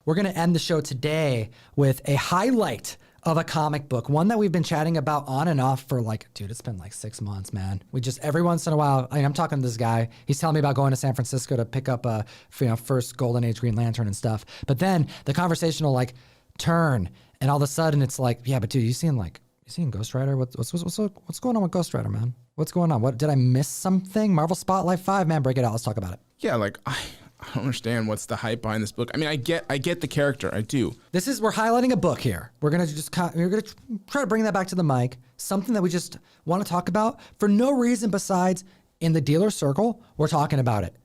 we're going to end the show today with a highlight of a comic book, one that we've been chatting about on and off for like, dude, it's been like 6 months, man. We just, every once in a while, I mean, I'm talking to this guy, he's telling me about going to San Francisco to pick up a first Golden Age Green Lantern and stuff. But then the conversation will like turn, and all of a sudden it's like, yeah, but dude, you seeing Ghost Rider? What's going on with Ghost Rider, man? What's going on? What, did I miss something? Marvel Spotlight 5, man, break it out. Let's talk about it. Yeah, like I don't understand what's the hype behind this book. I mean, I get the character, I do. We're highlighting a book here. We're gonna try to bring that back to the mic. Something that we just want to talk about for no reason besides in the dealer circle, we're talking about it.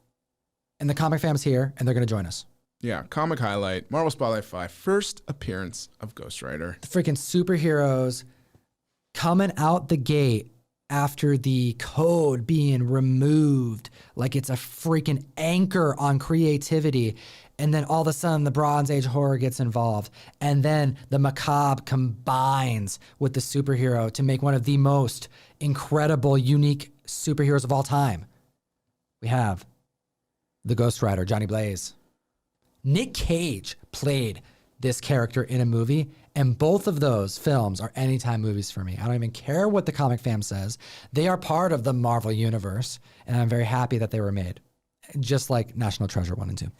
And the comic fam's here, and they're gonna join us. Yeah, comic highlight, Marvel Spotlight 5, first appearance of Ghost Rider. The freaking superheroes coming out the gate after the code being removed, like it's a freaking anchor on creativity. And then all of a sudden the Bronze Age horror gets involved. And then the macabre combines with the superhero to make one of the most incredible, unique superheroes of all time. We have the Ghost Rider, Johnny Blaze. Nick Cage played this character in a movie, and both of those films are anytime movies for me. I don't even care what the comic fam says. They are part of the Marvel universe, and I'm very happy that they were made. Just like National Treasure 1 and 2.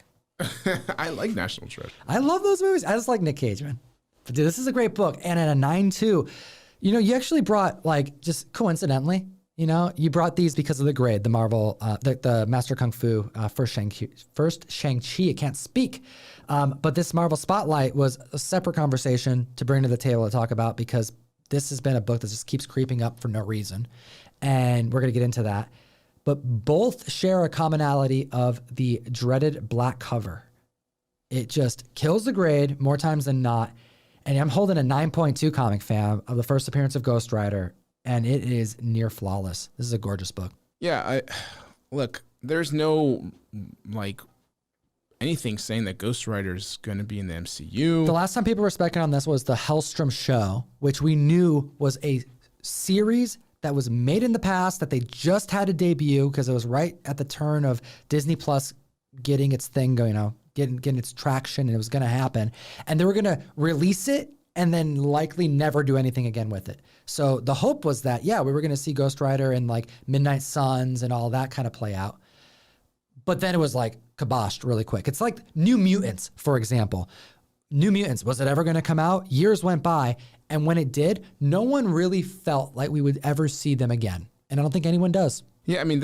I like National Treasure. I love those movies. I just like Nick Cage, man. But dude, this is a great book. And at a 9.2, you actually brought, like, just coincidentally, you brought these because of the grade, the Marvel, the Master Kung Fu, first Shang-Chi, I can't speak. But this Marvel Spotlight was a separate conversation to bring to the table to talk about, because this has been a book that just keeps creeping up for no reason. And we're going to get into that. But both share a commonality of the dreaded black cover. It just kills the grade more times than not. And I'm holding a 9.2 comic fam of the first appearance of Ghost Rider, and it is near flawless. This is a gorgeous book. Yeah, look, there's no, like, anything saying that Ghost Rider's going to be in the MCU. The last time people were speculating on this was the Hellstrom show, which we knew was a series that was made in the past that they just had to debut because it was right at the turn of Disney Plus getting its thing going, getting its traction, and it was going to happen. And they were going to release it and then likely never do anything again with it. So the hope was that, yeah, we were going to see Ghost Rider and like Midnight Suns and all that kind of play out. But then it was like kiboshed really quick. It's like New Mutants, for example. New Mutants, was it ever going to come out? Years went by, and when it did, no one really felt like we would ever see them again. And I don't think anyone does. Yeah, I mean,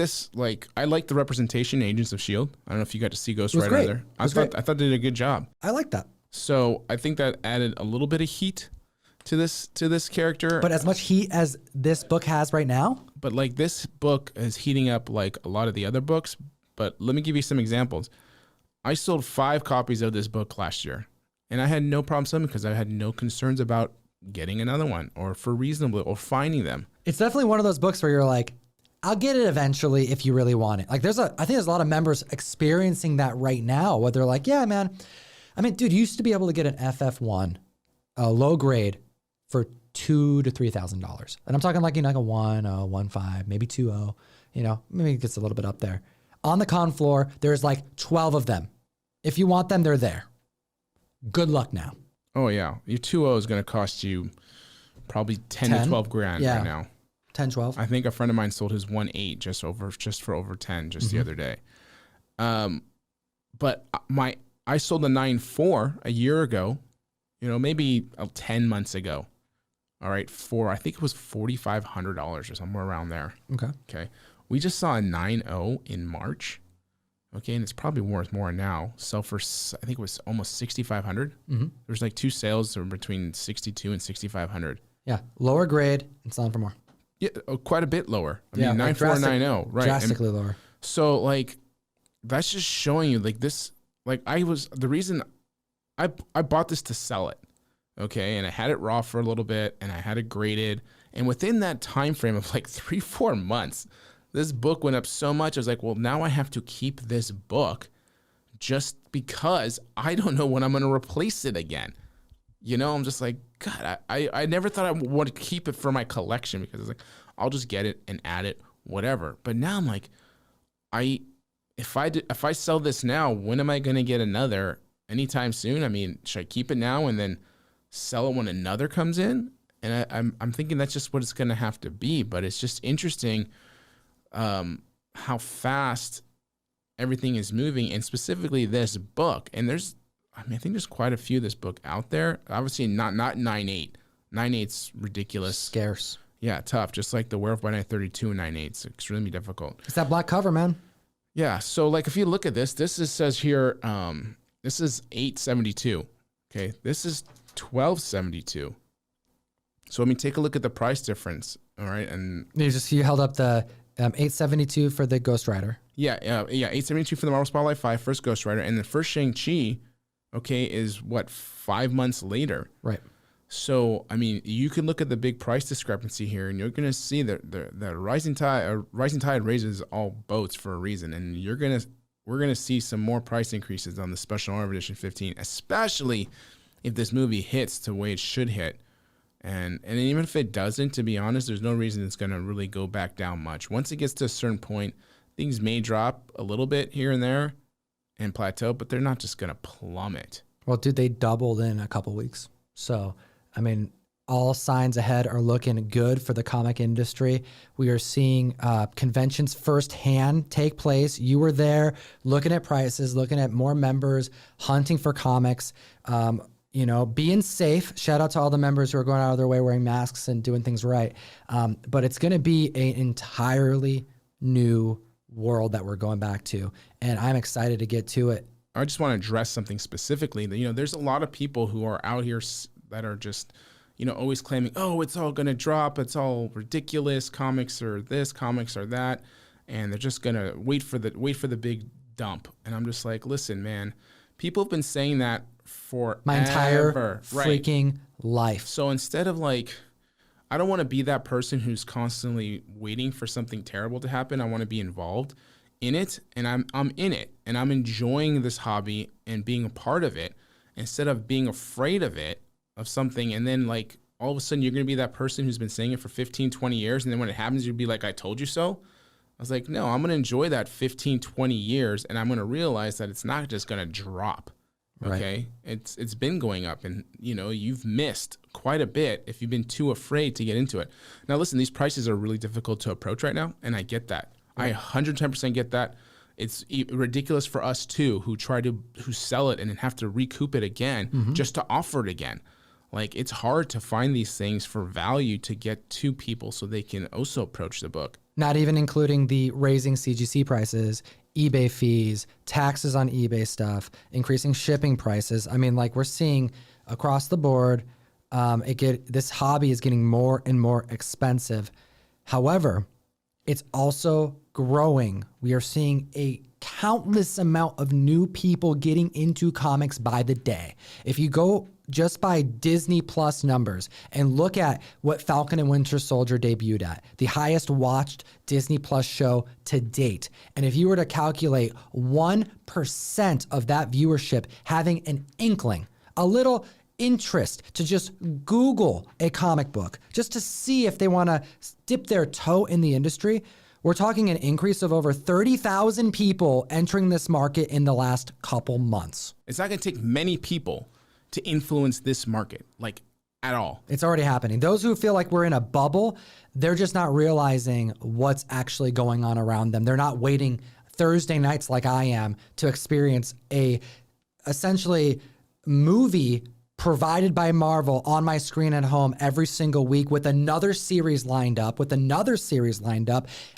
I like the representation in Agents of S.H.I.E.L.D. I don't know if you got to see Ghost Rider great. there. I thought they did a good job. I like that. So I think that added a little bit of heat to this character. But as much heat as this book has right now? But like this book is heating up like a lot of the other books. But let me give you some examples. I sold 5 copies of this book last year, and I had no problem selling because I had no concerns about getting another one or for reasonable or finding them. It's definitely one of those books where you're like, I'll get it eventually if you really want it. Like I think there's a lot of members experiencing that right now where they're like, yeah, man. I mean, dude, you used to be able to get an FF1, a low grade, for $2,000 to $3,000. And I'm talking like, like a 1.0, 1.5, maybe 2.0, maybe it gets a little bit up there. On the con floor, there's like 12 of them. If you want them, they're there. Good luck now. Oh, yeah. Your 2.0 is going to cost you probably 10 to 12 grand right now. 10, 12. I think a friend of mine sold his 1.8 just for over 10 the other day. But I sold a 9.4 a year ago, maybe 10 months ago. All right, I think it was $4,500 or somewhere around there. Okay. We just saw a 9.0 in March. Okay, and it's probably worth more now. Sell for, I think it was almost $6,500. There's like 2 sales that were between $6,200 and $6,500. Yeah, lower grade and selling for more. Yeah, quite a bit lower. I mean, 9.4, 9.0, right? Drastically lower. So like, that's just showing you like this. Like the reason I bought this to sell it. Okay, and I had it raw for a little bit, and I had it graded, and within that time frame of like 3-4 months. This book went up so much. I was like, well, now I have to keep this book just because I don't know when I'm going to replace it again. I'm just like, God, I never thought I would keep it for my collection because it's like, I'll just get it and add it, whatever. But now I'm like, if I sell this now, when am I going to get another? anytime soon? I mean, should I keep it now and then sell it when another comes in? And I'm thinking that's just what it's going to have to be. But it's just interesting how fast everything is moving, and specifically this book. And I think there's quite a few of this book out there. Obviously not 9.8. 9.8's ridiculous. Scarce. Yeah, tough. Just like the Werewolf by Night 32 and 9.8. It's extremely difficult. It's that black cover, man. Yeah. So like if you look at this says here, this is 872. Okay. This is 1272. So let me take a look at the price difference. All right. And you held up the 872 for the Ghost Rider. Yeah. 872 for the Marvel Spotlight 5, first Ghost Rider. And the first Shang-Chi, okay, is what, 5 months later. Right. So, I mean, you can look at the big price discrepancy here, and you're going to see that the rising tide raises all boats for a reason. And we're going to see some more price increases on the Special Honor Edition 15, especially if this movie hits the way it should hit. And even if it doesn't, to be honest, there's no reason it's going to really go back down much. Once it gets to a certain point, things may drop a little bit here and there and plateau, but they're not just going to plummet. Well, dude, they doubled in a couple weeks. So, I mean, all signs ahead are looking good for the comic industry. We are seeing conventions firsthand take place. You were there looking at prices, looking at more members, hunting for comics, being safe. Shout out to all the members who are going out of their way wearing masks and doing things right. But it's going to be an entirely new world that we're going back to. And I'm excited to get to it. I just want to address something specifically. There's a lot of people who are out here that are just, always claiming, oh, it's all going to drop. It's all ridiculous. Comics are this, comics are that. And they're just going to wait for the big dump. And I'm just like, listen, man, people have been saying that for my entire freaking life. So instead of I don't want to be that person who's constantly waiting for something terrible to happen. I want to be involved in it, and I'm in it, and I'm enjoying this hobby and being a part of it instead of being afraid of something. And then all of a sudden you're going to be that person who's been saying it for 15, 20 years. And then when it happens, you'd be like, I told you so. I was like, no, I'm going to enjoy that 15, 20 years. And I'm going to realize that it's not just going to drop. Okay. Right. It's been going up, and you've missed quite a bit if you've been too afraid to get into it. Now, listen, these prices are really difficult to approach right now. And I get that. Right. I 110% get that. It's ridiculous for us too, who sell it and then have to recoup it again just to offer it again. It's hard to find these things for value to get to people so they can also approach the book. Not even including the raising CGC prices, eBay fees, taxes on eBay stuff, increasing shipping prices. I mean, we're seeing across the board, this hobby is getting more and more expensive. However, it's also growing. We are seeing a countless amount of new people getting into comics by the day. If you go just by Disney Plus numbers and look at what Falcon and Winter Soldier debuted at, the highest watched Disney Plus show to date. And if you were to calculate 1% of that viewership having an inkling, a little interest to just Google a comic book, just to see if they want to dip their toe in the industry, we're talking an increase of over 30,000 people entering this market in the last couple months. It's not going to take many people to influence this market, at all. It's already happening. Those who feel like we're in a bubble, they're just not realizing what's actually going on around them. They're not waiting Thursday nights like I am to experience a essentially movie provided by Marvel on my screen at home every single week with another series lined up,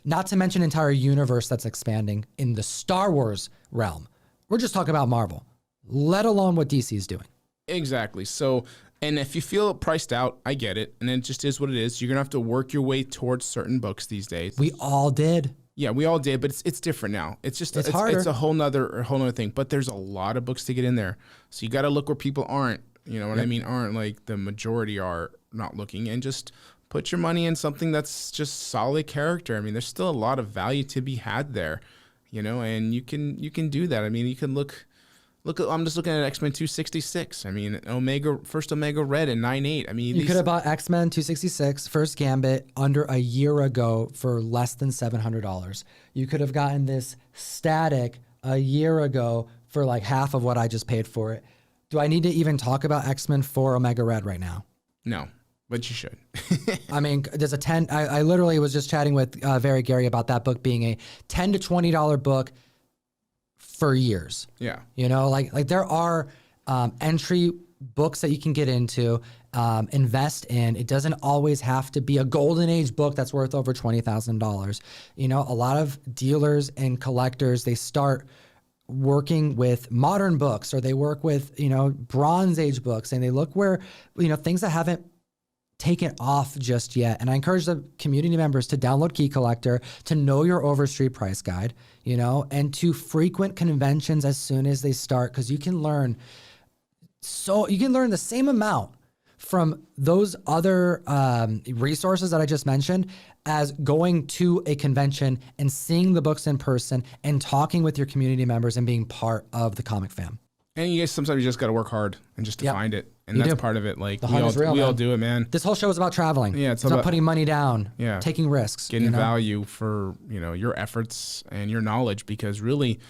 not to mention an entire universe that's expanding in the Star Wars realm. We're just talking about Marvel, let alone what DC is doing. Exactly. So, and if you feel priced out, I get it. And it just is what it is. You're going to have to work your way towards certain books these days. We all did. Yeah, we all did, but it's different now. It's harder. It's a whole nother thing, but there's a lot of books to get in there. So you got to look where people aren't, I mean? Aren't the majority are not looking, and just put your money in something that's just solid character. I mean, there's still a lot of value to be had there, and you can do that. I mean, you can look at, I'm just looking at X-Men 266. I mean, first Omega Red and 9.8. I mean, you could have bought X-Men 266 First Gambit under a year ago for less than $700. You could have gotten this Static a year ago for like half of what I just paid for it. Do I need to even talk about X-Men 4 Omega Red right now? No, but you should. I mean, there's a 10. I literally was just chatting with Very Gary about that book being a $10 to $20 book for years. Yeah. You know, like there are entry books that you can get into, invest in. It doesn't always have to be a golden age book that's worth over $20,000. You know, a lot of dealers and collectors, they start working with modern books, or they work with, you know, Bronze Age books, and they look where, you know, things that haven't taken off just yet. And I encourage the community members to download Key Collector, to know your Overstreet price guide, you know, and to frequent conventions as soon as they start, because you can learn the same amount from those other resources that I just mentioned as going to a convention and seeing the books in person and talking with your community members and being part of the comic fam. And you guys, sometimes you just got to work hard and just to find it. And You that's do. part of it. Like The we hunt is real, all man. do it, man. This whole show is about traveling. Yeah, it's about putting money down, taking risks, getting you know? value for, you know, your efforts and your knowledge, because really,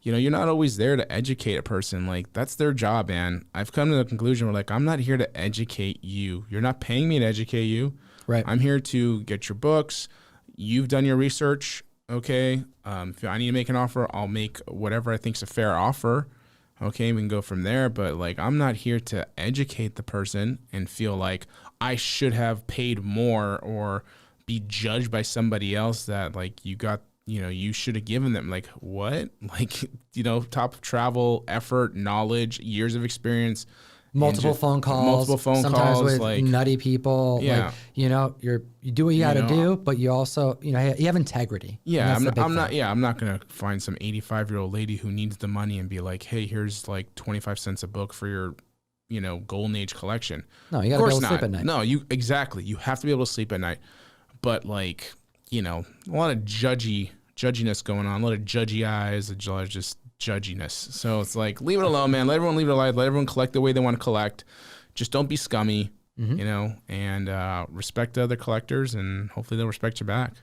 you know, you're not always there to educate a person. Like, that's their job, man. I've come to the conclusion where, like, I'm not here to educate you. You're not paying me to educate you. Right. I'm here to get your books. You've done your research. Okay. If I need to make an offer, I'll make whatever I think's a fair offer. Okay. We can go from there. But, like, I'm not here to educate the person and feel like I should have paid more or be judged by somebody else that, like, you should have given them. Like, what? Like, you know, top travel, effort, knowledge, years of experience, Multiple phone calls, sometimes with like nutty people. Yeah. Like, you know, you do what you got to do, but you also, you know, you have integrity. Yeah, I'm not gonna find some 85-year-old lady who needs the money and be like, hey, here's like 25 cents a book for your, you know, golden age collection. No, you got to be able to sleep at night. No, you have to be able to sleep at night. But, like, you know, a lot of judginess going on, a lot of judgy eyes, a lot of just judginess. So it's like, leave it alone, man. Let everyone live their life. Let everyone collect the way they want to collect. Just don't be scummy, you know, and respect other collectors, and hopefully they'll respect you back.